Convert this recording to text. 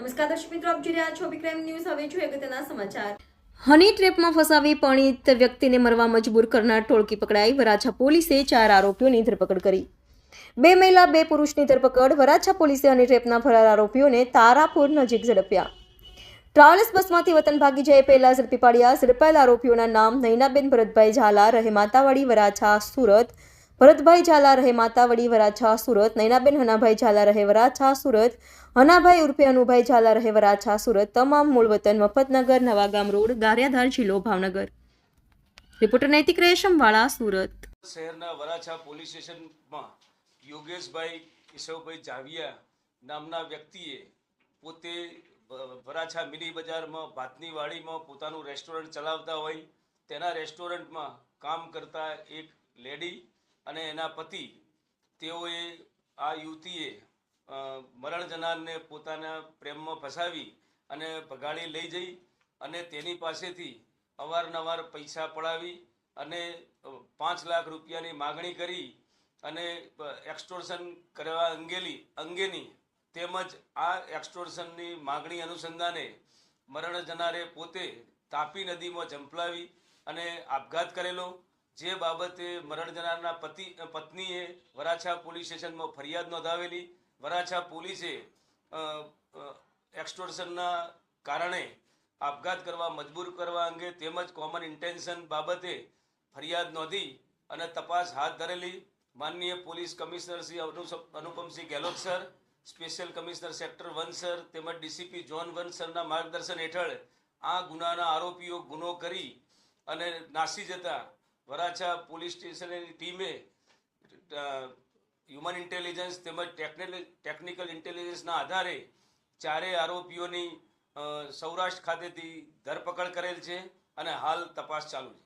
નમસ્કાર દર્શક મિત્રો, આપ જોઈ રહ્યા છો વિક્રમ ન્યૂઝ। હવે જોઈએ અગત્યના સમાચાર। હની ટ્રેપમાં ફસાવી પરિણીત વ્યક્તિને મરવા મજબૂર કરનાર ટોળકી પકડાઈ। વરાછા પોલીસે 4 આરોપીઓની ધરપકડ કરી। 2 મહિલા 2 પુરુષની ધરપકડ। વરાછા પોલીસે હની ટ્રેપના ફરાર આરોપીઓને તારાપુર નજીક ઝડપ્યા। ટ્રાવેલ્સ બસમાંથી વતન ભાગી જઈ પહેલા ઝડપી પાડ્યા। ઝડપાયેલા આરોપીઓના નામ નૈનાબેન ભરતભાઈ ઝાલા, રહે માતાવાડી, વરાછા, સુરત; ભરતભાઈ ઝાલા, રહે માતાવાડી, વરાછા, સુરત; નૈનાબેન હનાભાઈ ઝાલા, રહે વરાછા, સુરત; હનાભાઈ ઉર્ફે અનુભાઈ ઝાલા, રહે વરાછા, સુરત। તમામ મૂળ વતન મફતનગર, નવાગામ રોડ, ગારિયાધાર, જિલ્લો ભાવનગર। રિપોર્ટર નૈતિક રેશમવાળા, સુરત। શહેરના વરાછા પોલીસ સ્ટેશનમાં યોગેશભાઈ કેશવભાઈ જાવિયા નામના વ્યક્તિએ પોતે વરાછા મિની બજારમાં ભાતની વાડીમાં પોતાનું રેસ્ટોરન્ટ ચલાવતા હોય તેના રેસ્ટોરન્ટમાં કામ કરતા એક લેડી અને એના પતિ, તેઓએ આ યુવતીએ મરણ જનારને પોતાના પ્રેમમાં ફસાવી અને ભગાડી લઈ જઈ અને તેની પાસેથી અવારનવાર પૈસા પડાવી અને 5 લાખ રૂપિયાની માગણી કરી અને એક્સટોર્શન કરવા અંગેની તેમજ આ એક્સટોર્શનની માગણી અનુસંધાને મરણ જનારે પોતે તાપી નદીમાં ઝંપલાવી અને આપઘાત કરેલો, જે બાબતે મરણ જનારના પત્નીએ વરાછા પોલીસ સ્ટેશનમાં ફરિયાદ નોંધાવેલી। વરાછા પોલીસે એક્સટોર્શનના કારણે આપઘાત કરવા મજબૂર કરવા અંગે તેમજ કોમન ઇન્ટેન્શન બાબતે ફરિયાદ નોંધી અને તપાસ હાથ ધરેલી। માનનીય police commissioner Shri Anupamsinh Gehlot sir, special commissioner sector 1 sir તેમજ ડીસીપી ઝોન 1 સરના માર્ગદર્શન હેઠળ આ ગુનાના આરોપીઓ ગુનો કરી અને નાસી જતા વરાછા પોલીસ સ્ટેશનની ટીમે હ્યુમન ઇન્ટેલિજન્સ તેમજ ટેકનિકલ ઇન્ટેલિજન્સના આધારે 4 આરોપીઓની સૌરાષ્ટ્ર ખાતેથી ધરપકડ કરેલ છે અને હાલ તપાસ ચાલુ છે।